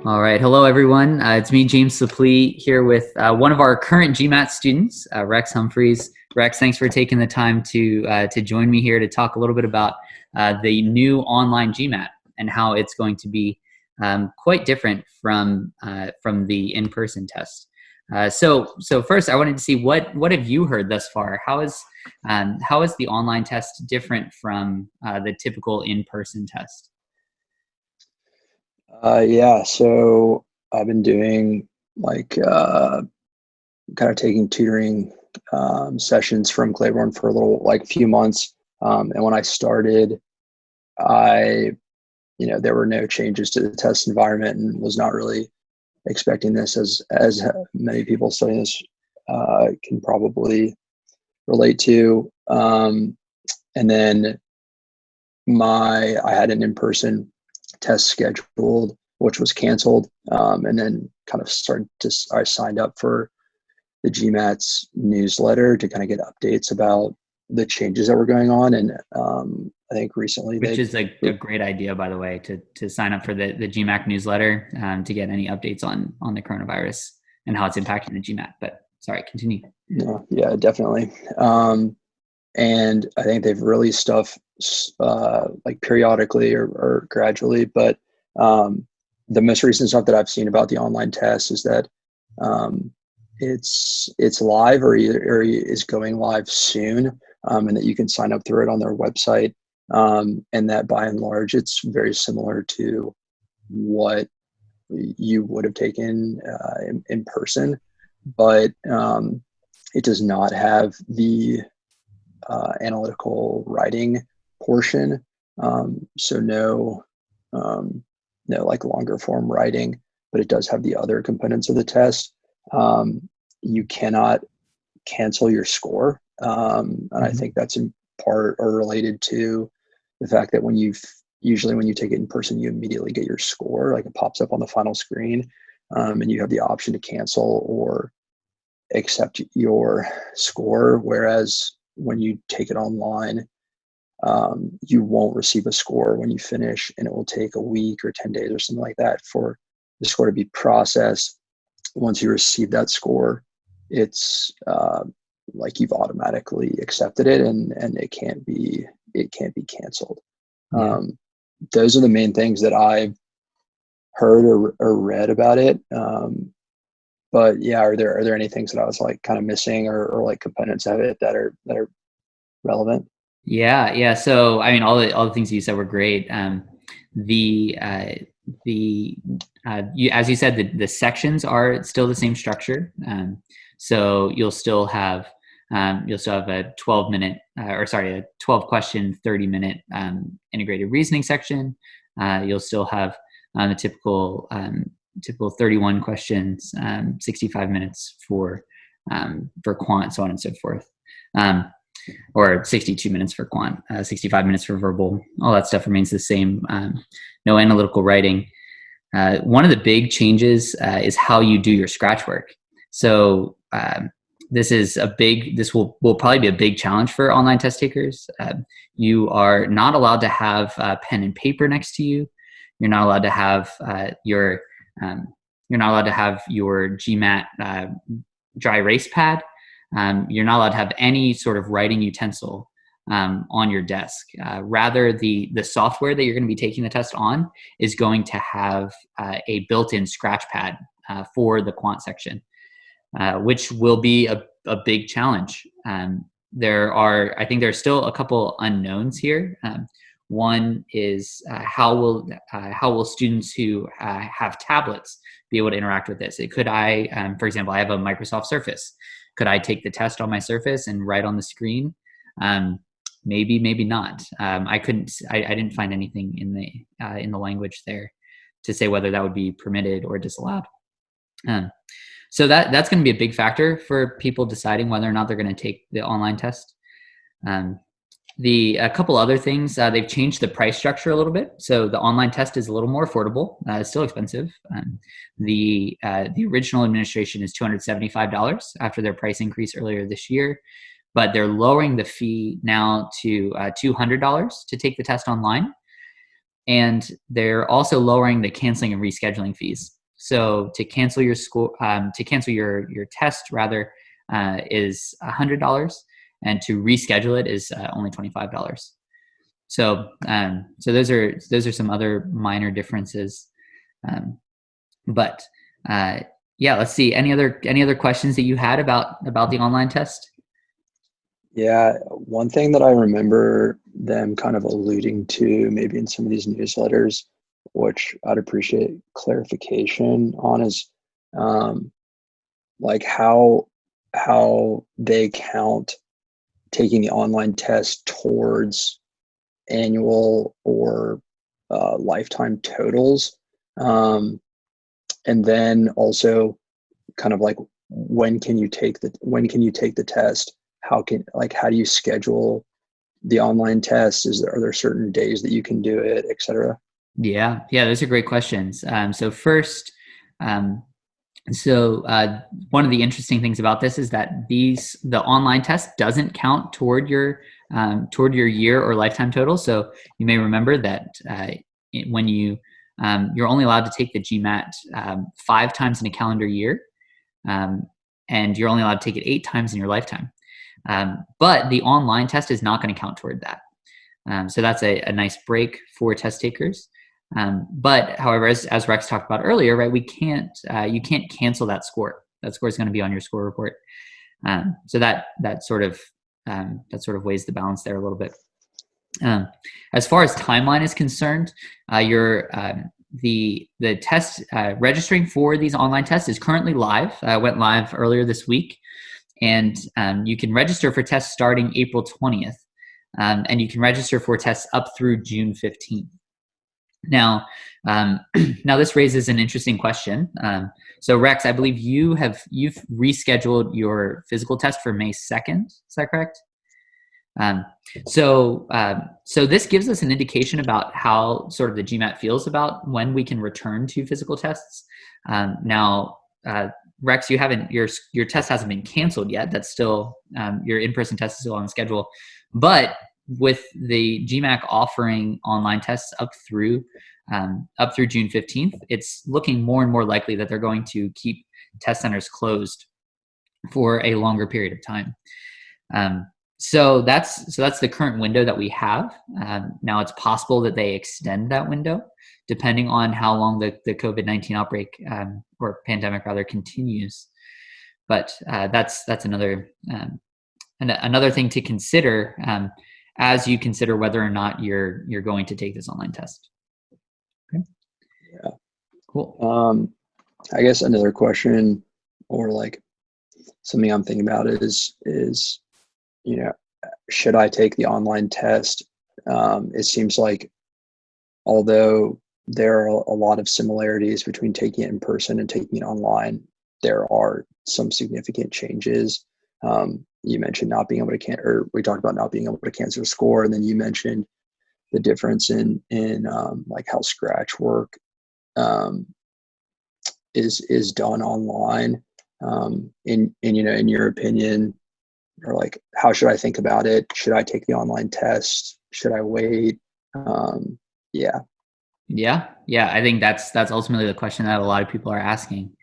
All right. Hello, everyone. It's me, James Supplee, here with one of our current GMAT students, Rex Humphries. Rex, thanks for taking the time to join me here to talk a little bit about the new online GMAT and how it's going to be quite different from the in-person test. So first, I wanted to see what have you heard thus far? How is the online test different from the typical in-person test? Yeah, so I've been doing like kind of taking tutoring sessions from Clayborne for a little, like a few months. And when I started, there were no changes to the test environment and was not really expecting this as many people studying this can probably relate to. And then I had an in-person test scheduled, which was canceled, and then I signed up for the GMAT's newsletter to kind of get updates about the changes that were going on. And I think recently Which is a great idea, by the way, to sign up for the GMAC newsletter to get any updates on the coronavirus and how it's impacting the GMAT. But sorry, continue. Yeah, definitely. And I think they've released stuff like periodically or gradually. But the most recent stuff that I've seen about the online test is that it's live or is going live soon, and that you can sign up through it on their website. And that by and large, it's very similar to what you would have taken in person, but it does not have the analytical writing portion. So no like longer form writing, but it does have the other components of the test. You cannot cancel your score. And I think that's in part or related to the fact that usually when you take it in person, you immediately get your score, like it pops up on the final screen, and you have the option to cancel or accept your score. Whereas when you take it online, you won't receive a score when you finish, and it will take a week or 10 days or something like that for the score to be processed. Once you receive that score, it's like you've automatically accepted it, and it can't be canceled. Yeah. Those are the main things that I've heard or read about it. But yeah, are there any things that I was like kind of missing or like components of it that are relevant? Yeah. So I mean, all the things you said were great. The as you said, the sections are still the same structure. So you'll still have a 12-minute a 12 question, 30-minute integrated reasoning section. You'll still have the typical 31 questions, 65 minutes for quant, so on and so forth. Or 62 minutes for quant, 65 minutes for verbal. All that stuff remains the same. No analytical writing. One of the big changes is how you do your scratch work. So this will probably be a big challenge for online test takers. You are not allowed to have pen and paper next to you. You're not allowed to have your GMAT dry erase pad. You're not allowed to have any sort of writing utensil on your desk. Rather, the software that you're going to be taking the test on is going to have a built-in scratch pad for the quant section, which will be a big challenge. I think there's still a couple unknowns here. One is how will students who have tablets be able to interact with this? For example, I have a Microsoft Surface. Could I take the test on my Surface and write on the screen? Maybe, maybe not. I didn't find anything in the language there to say whether that would be permitted or disallowed. So that's going to be a big factor for people deciding whether or not they're going to take the online test. A couple other things, they've changed the price structure a little bit. So the online test is a little more affordable. It's still expensive. The original administration is $275 after their price increase earlier this year, but they're lowering the fee now to $200 to take the test online. and they're also lowering the canceling and rescheduling fees. So to cancel your school, to cancel your test rather, is $100, and to reschedule it is only $25. So so those are some other minor differences, but yeah, let's see. Any other questions that you had about the online test? Yeah, one thing that I remember them kind of alluding to, maybe in some of these newsletters, which I'd appreciate clarification on, is um, like how they count taking the online test towards annual or lifetime totals, and then also kind of like when can you take the test? How do you schedule the online test? Are there certain days that you can do it, et cetera? Yeah, those are great questions. So first, um, one of the interesting things about this is that the online test doesn't count toward your year or lifetime total. So you may remember that when you're only allowed to take the GMAT 5 times in a calendar year, um, and you're only allowed to take it 8 times in your lifetime. But the online test is not going to count toward that. So that's a nice break for test takers. But however, as Rex talked about earlier, right, you can't cancel that score. That score is going to be on your score report. So that sort of weighs the balance there a little bit. As far as timeline is concerned, the test registering for these online tests is currently live. Went live earlier this week, and you can register for tests starting April 20th, and you can register for tests up through June 15th. Now, now this raises an interesting question. So Rex, I believe you've rescheduled your physical test for May 2nd. Is that correct? So this gives us an indication about how sort of the GMAT feels about when we can return to physical tests. Now, Rex, your test hasn't been canceled yet. That's still your in-person test is still on schedule, but with the GMAT offering online tests up through June 15th, it's looking more and more likely that they're going to keep test centers closed for a longer period of time. So that's the current window that we have. Now it's possible that they extend that window depending on how long the COVID-19 outbreak or pandemic rather continues. But that's another thing to consider as you consider whether or not you're going to take this online test. Okay. Yeah. Cool. I guess another question, or like something I'm thinking about is should I take the online test? It seems like although there are a lot of similarities between taking it in person and taking it online, there are some significant changes. You mentioned not being able to or we talked about not being able to cancel a score, and then you mentioned the difference in like how scratch work is done online. In your opinion, or like, how should I think about it? Should I take the online test? Should I wait? Yeah. I think that's ultimately the question that a lot of people are asking.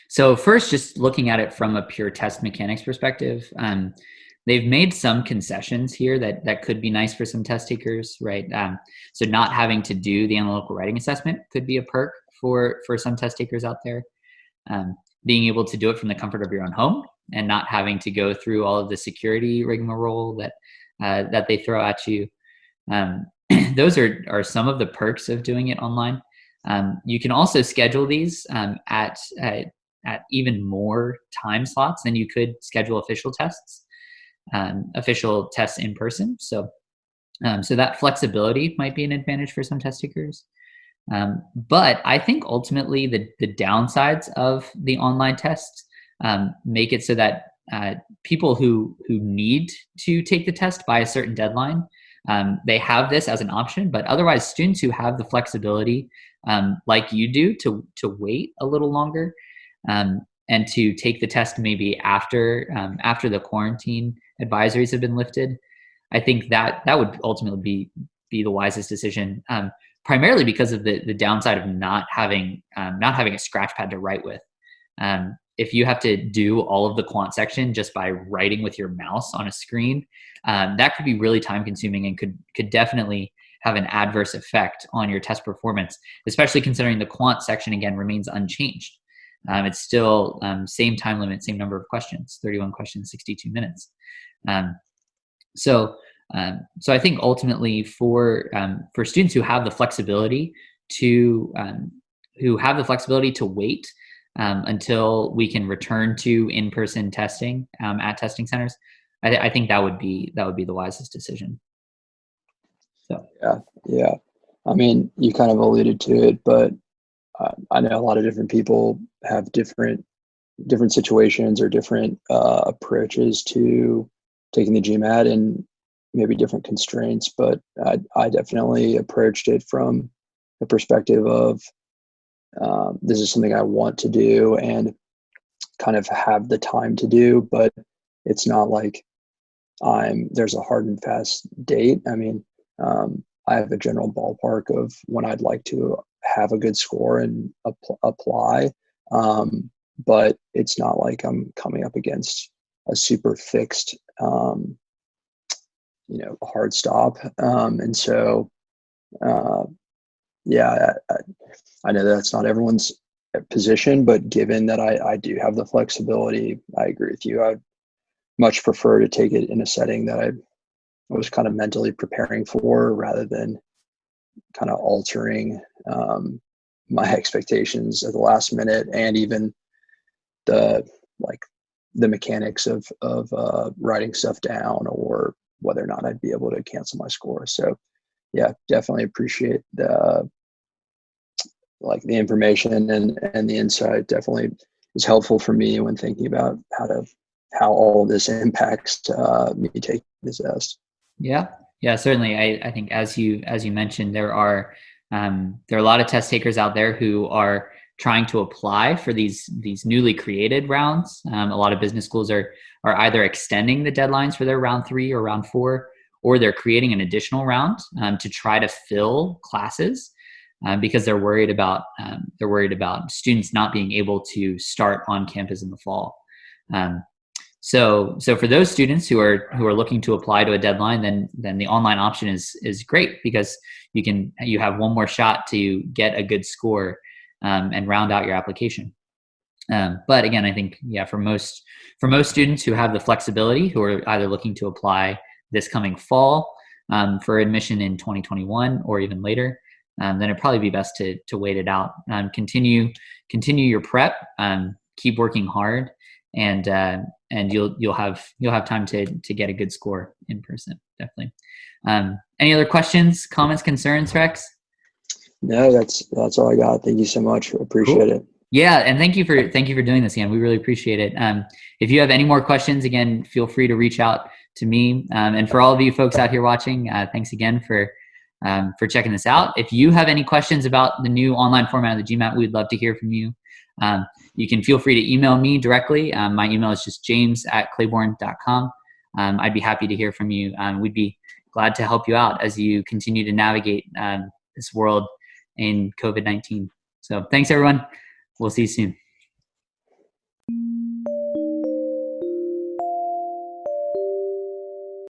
So first, just looking at it from a pure test mechanics perspective, they've made some concessions here that could be nice for some test takers, right? So not having to do the analytical writing assessment could be a perk for some test takers out there. Being able to do it from the comfort of your own home and not having to go through all of the security rigmarole that they throw at you. Those are some of the perks of doing it online. You can also schedule these at even more time slots than you could schedule official tests in person. So that flexibility might be an advantage for some test takers. But I think ultimately the downsides of the online tests make it so that people who need to take the test by a certain deadline, they have this as an option. But otherwise, students who have the flexibility, like you do, to wait a little longer and to take the test maybe after the quarantine advisories have been lifted, I think that would ultimately be the wisest decision, primarily because of the downside of not having a scratch pad to write with. If you have to do all of the quant section just by writing with your mouse on a screen, that could be really time consuming and could definitely have an adverse effect on your test performance, especially considering the quant section, again, remains unchanged. It's still same time limit, same number of questions, 31 questions, 62 minutes. So I think ultimately for students who have the flexibility to wait until we can return to in-person testing at testing centers, I think that would be the wisest decision. So yeah. I mean, you kind of alluded to it, but I know a lot of different people have different situations or different approaches to taking the GMAT and maybe different constraints. But I definitely approached it from the perspective of this is something I want to do and kind of have the time to do, but it's not like there's a hard and fast date. I mean, I have a general ballpark of when I'd like to have a good score and apply. But it's not like I'm coming up against a super fixed, hard stop. And so, yeah, I know that's not everyone's position, but given that I do have the flexibility, I agree with you. I'd much prefer to take it in a setting that I was kind of mentally preparing for rather than kind of altering my expectations at the last minute, and even the mechanics of writing stuff down or whether or not I'd be able to cancel my score. So yeah, definitely appreciate the information and the insight. Definitely is helpful for me when thinking about how all of this impacts me taking this test. Yeah, certainly. I think as you mentioned, there are a lot of test takers out there who are trying to apply for these newly created rounds. A lot of business schools are either extending the deadlines for their round 3 or round 4, or they're creating an additional round to try to fill classes because they're worried about students not being able to start on campus in the fall. So for those students who are looking to apply to a deadline, then the online option is great because you have one more shot to get a good score and round out your application. But again, I think for most students who have the flexibility, who are either looking to apply this coming fall for admission in 2021 or even later, then it'd probably be best to wait it out. Continue your prep. Keep working hard, and you'll have time to get a good score in person. Definitely. Any other questions, comments, concerns, Rex? No, that's all I got. Thank you so much. Appreciate it. Yeah, and thank you for doing this again. We really appreciate it. If you have any more questions, again, feel free to reach out to me. And for all of you folks out here watching, thanks again for checking this out. If you have any questions about the new online format of the GMAT, we'd love to hear from you. You can feel free to email me directly. My email is just james@clayborne.com. I'd be happy to hear from you. We'd be glad to help you out as you continue to navigate this world in COVID-19. So thanks, everyone. We'll see you soon.